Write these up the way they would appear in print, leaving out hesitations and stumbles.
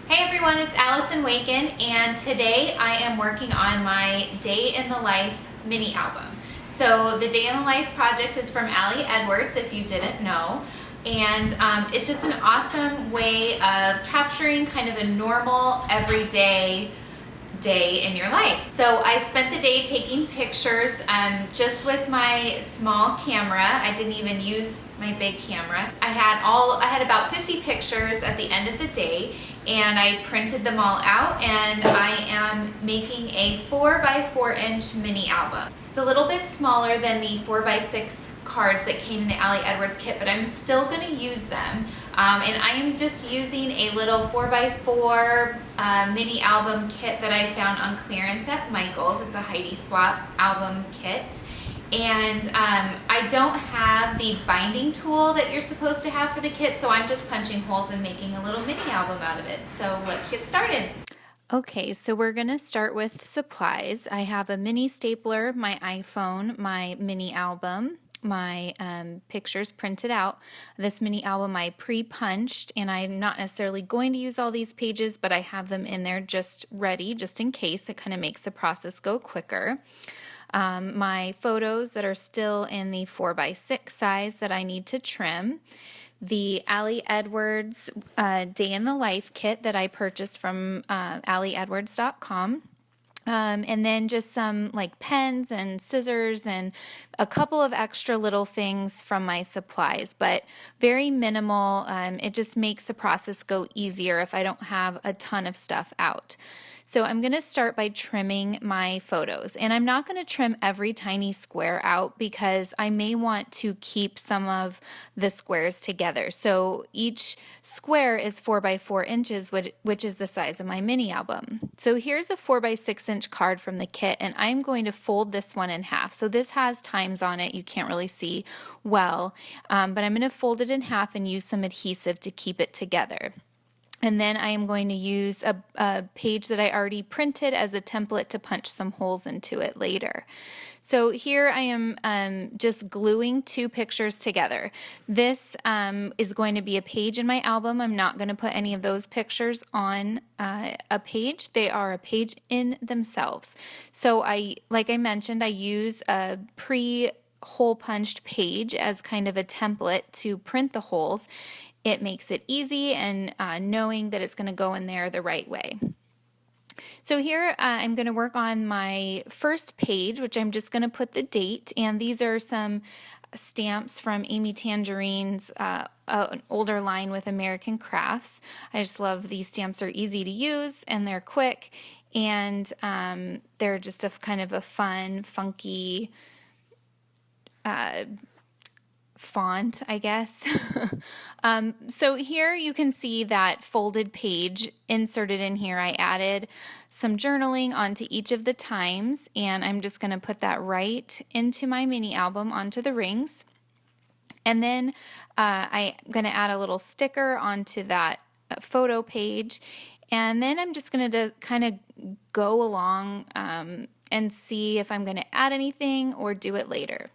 Hey everyone, it's Allison Waken, and today I am working on my Day in the Life mini album. So the Day in the Life project is from Ali Edwards, if you didn't know, and it's just an awesome way of capturing kind of a normal, everyday day in your life. So I spent the day taking pictures just with my small camera. I didn't even use my big camera. I had about 50 pictures at the end of the day, and I printed them all out, and I am making a 4x4-inch mini album. It's a little bit smaller than the 4x6 cards that came in the Ali Edwards kit, but I'm still going to use them. And I am just using a little 4x4 mini album kit that I found on clearance at Michael's. It's a Heidi Swapp album kit. And I don't have the binding tool that you're supposed to have for the kit, so I'm just punching holes and making a little mini album out of it. So let's get started. Okay, so we're going to start with supplies. I have a mini stapler, my iPhone, my mini album, my pictures printed out. This mini album I pre-punched, and I'm not necessarily going to use all these pages, but I have them in there just ready, just in case. It kind of makes the process go quicker. My photos that are still in the 4x6 size that I need to trim. The Ali Edwards Day in the Life kit that I purchased from aliedwards.com. And then just some like pens and scissors and a couple of extra little things from my supplies, but very minimal. It just makes the process go easier if I don't have a ton of stuff out. So I'm going to start by trimming my photos, and I'm not going to trim every tiny square out because I may want to keep some of the squares together. So each square is 4x4 inches, which is the size of my mini album. So here's a 4x6 inch card from the kit, and I'm going to fold this one in half. So this has times on it. You can't really see well, but I'm going to fold it in half and use some adhesive to keep it together. And then I am going to use a page that I already printed as a template to punch some holes into it later. So here I am just gluing two pictures together. This is going to be a page in my album. I'm not going to put any of those pictures on a page. They are a page in themselves. So like I mentioned, I use a hole punched page as kind of a template to print the holes. It makes it easy, and knowing that it's going to go in there the right way. So here I'm going to work on my first page, which I'm just going to put the date, and these are some stamps from Amy Tangerine's an older line with American Crafts. I just love these stamps. Are easy to use and they're quick, and they're just a kind of a fun, funky font, I guess. So here you can see that folded page inserted in here. I added some journaling onto each of the times, and I'm just going to put that right into my mini album onto the rings. And then I'm going to add a little sticker onto that photo page. And then I'm just going to kind of go along and see if I'm going to add anything or do it later.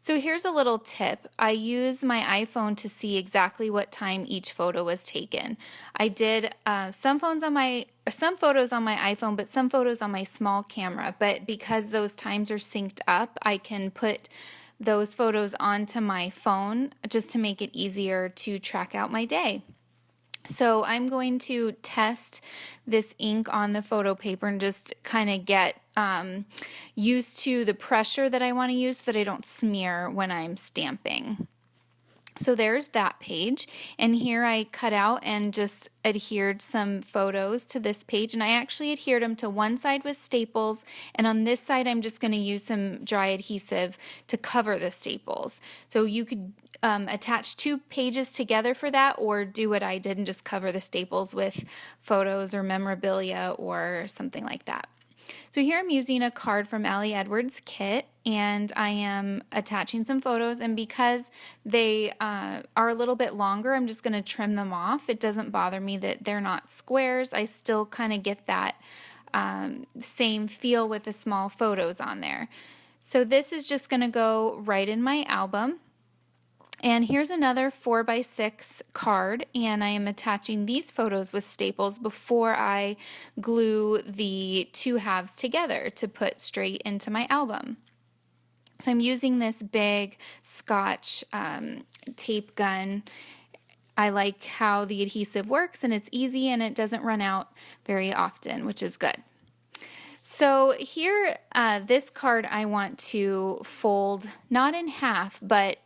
So here's a little tip. I use my iPhone to see exactly what time each photo was taken. I did some photos on my iPhone, but some photos on my small camera. But because those times are synced up, I can put those photos onto my phone just to make it easier to track out my day. So I'm going to test this ink on the photo paper and just kind of get used to the pressure that I want to use so that I don't smear when I'm stamping. So there's that page, and here I cut out and just adhered some photos to this page, and I actually adhered them to one side with staples, and on this side I'm just going to use some dry adhesive to cover the staples. So you could attach two pages together for that, or do what I did and just cover the staples with photos or memorabilia or something like that. So here I'm using a card from Ali Edwards kit, and I am attaching some photos, and because they are a little bit longer, I'm just going to trim them off. It doesn't bother me that they're not squares. I still kind of get that same feel with the small photos on there. So this is just going to go right in my album. And here's another 4x6 card, and I am attaching these photos with staples before I glue the two halves together to put straight into my album. So I'm using this big Scotch tape gun. I like how the adhesive works, and it's easy and it doesn't run out very often, which is good. So here, this card I want to fold not in half, but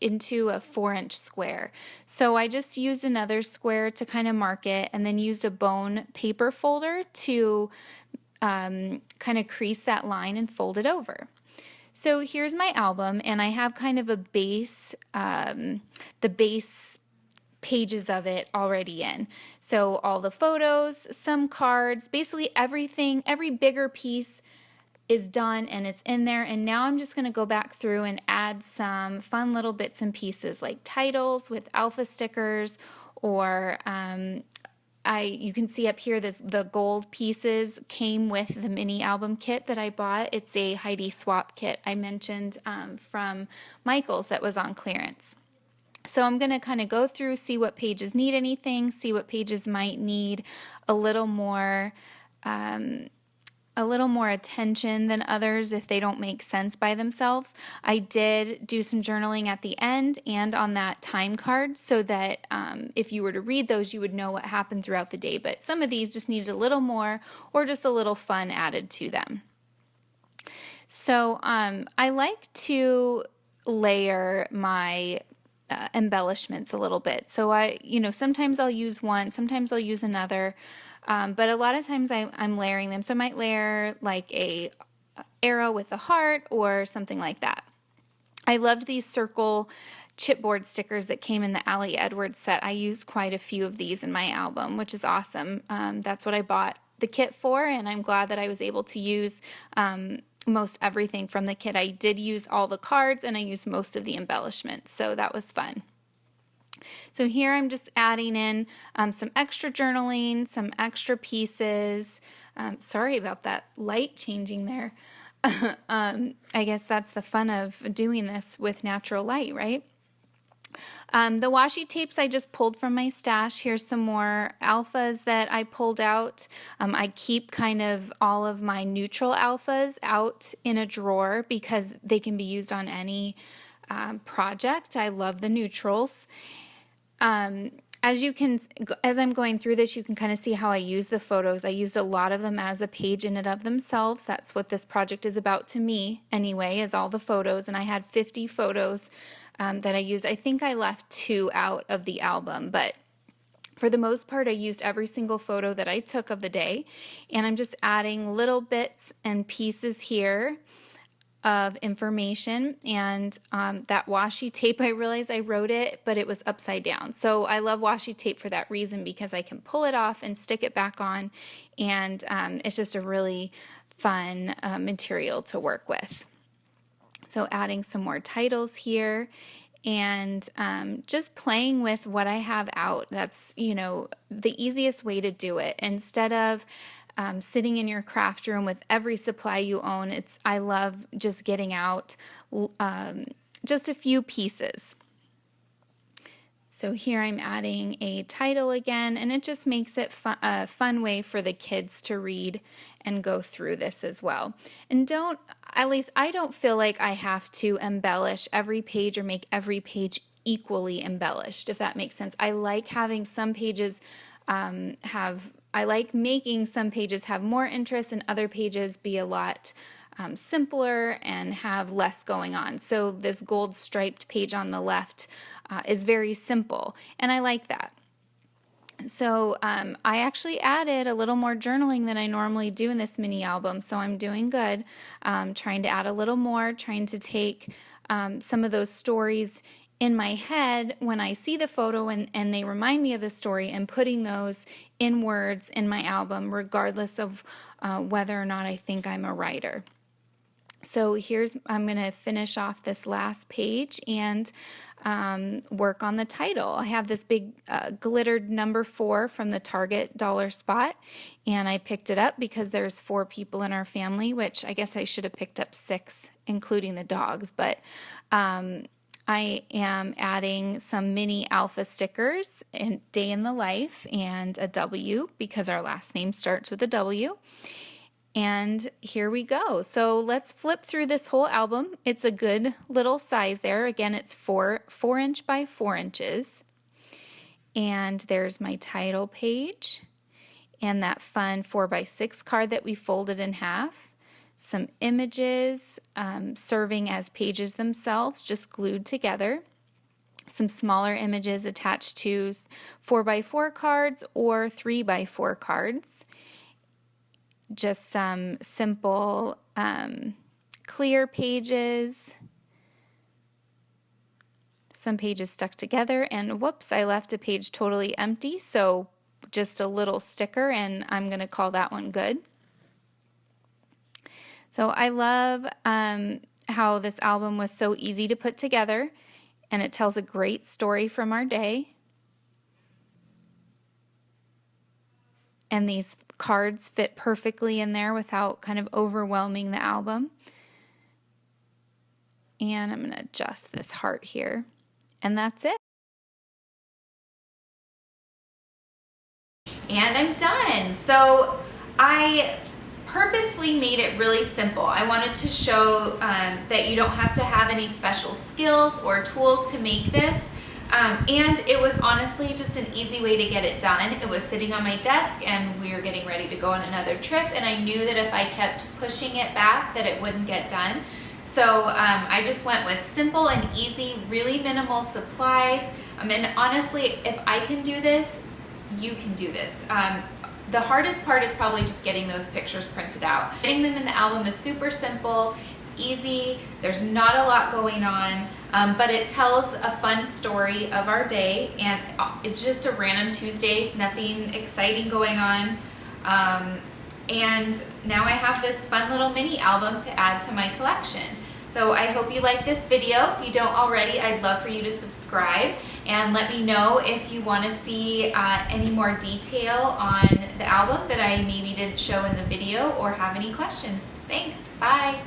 into a 4-inch square. So I just used another square to kind of mark it, and then used a bone paper folder to kind of crease that line and fold it over. So here's my album, and I have kind of a base, the base pages of it already in. So all the photos, some cards, basically everything, every bigger piece is done and it's in there. And now I'm just going to go back through and add some fun little bits and pieces like titles with alpha stickers, or you can see up here the gold pieces came with the mini album kit that I bought. It's a Heidi Swap kit I mentioned from Michael's that was on clearance. So I'm going to kind of go through, see what pages need anything, see what pages might need a little more attention than others if they don't make sense by themselves. I did do some journaling at the end and on that time card so that if you were to read those, you would know what happened throughout the day. But some of these just needed a little more or just a little fun added to them. So I like to layer my embellishments a little bit. So sometimes I'll use one, sometimes I'll use another, but a lot of times I'm layering them. So I might layer like a arrow with a heart or something like that. I loved these circle chipboard stickers that came in the Ali Edwards set. I used quite a few of these in my album, which is awesome. That's what I bought the kit for, and I'm glad that I was able to use most everything from the kit. I did use all the cards and I used most of the embellishments, so that was fun. So here I'm just adding in some extra journaling, some extra pieces. Sorry about that light changing there. I guess that's the fun of doing this with natural light, right? The washi tapes I just pulled from my stash. Here's some more alphas that I pulled out. I keep kind of all of my neutral alphas out in a drawer because they can be used on any project. I love the neutrals. As I'm going through this, you can kind of see how I use the photos. I used a lot of them as a page in and of themselves. That's what this project is about to me anyway, is all the photos. And I had 50 photos that I used. I think I left 2 out of the album, but for the most part, I used every single photo that I took of the day. And I'm just adding little bits and pieces here of information, and that washi tape, I realized I wrote it, but it was upside down. So I love washi tape for that reason, because I can pull it off and stick it back on, and it's just a really fun material to work with. So adding some more titles here, and just playing with what I have out. That's, the easiest way to do it. Instead of sitting in your craft room with every supply you own, I love just getting out just a few pieces. So here I'm adding a title again, and it just makes it a fun way for the kids to read and go through this as well. And at least I don't feel like I have to embellish every page or make every page equally embellished, if that makes sense. I like having some pages I like making some pages have more interest and other pages be a lot simpler and have less going on. So this gold striped page on the left is very simple, and I like that. So I actually added a little more journaling than I normally do in this mini album, so I'm doing good. Trying to add a little more, trying to take some of those stories in my head when I see the photo and they remind me of the story, and putting those in words in my album, regardless of whether or not I think I'm a writer. So I'm going to finish off this last page and work on the title. I have this big glittered number 4 from the Target dollar spot, and I picked it up because there's 4 people in our family, which I guess I should have picked up 6, including the dogs, but I am adding some mini alpha stickers and day in the life and a W because our last name starts with a W. And here we go. So let's flip through this whole album. It's a good little size there. Again, it's 4 inch by 4 inches. And there's my title page and that fun 4x6 card that we folded in half. Some images serving as pages themselves, just glued together. Some smaller images attached to 4x4 cards or 3x4 cards. Just some simple clear pages. Some pages stuck together, and whoops, I left a page totally empty, so just a little sticker, and I'm going to call that one good. So I love how this album was so easy to put together, and it tells a great story from our day. And these cards fit perfectly in there without kind of overwhelming the album. And I'm going to adjust this heart here. And that's it. And I'm done. So I purposely made it really simple. I wanted to show that you don't have to have any special skills or tools to make this. And it was honestly just an easy way to get it done. It was sitting on my desk and we were getting ready to go on another trip, and I knew that if I kept pushing it back that it wouldn't get done. So I just went with simple and easy, really minimal supplies. And honestly, if I can do this, you can do this. The hardest part is probably just getting those pictures printed out. Getting them in the album is super simple. It's easy. There's not a lot going on, but it tells a fun story of our day, and it's just a random Tuesday, nothing exciting going on. And now I have this fun little mini album to add to my collection. So I hope you like this video. If you don't already, I'd love for you to subscribe and let me know if you want to see any more detail on the album that I maybe didn't show in the video or have any questions. Thanks. Bye.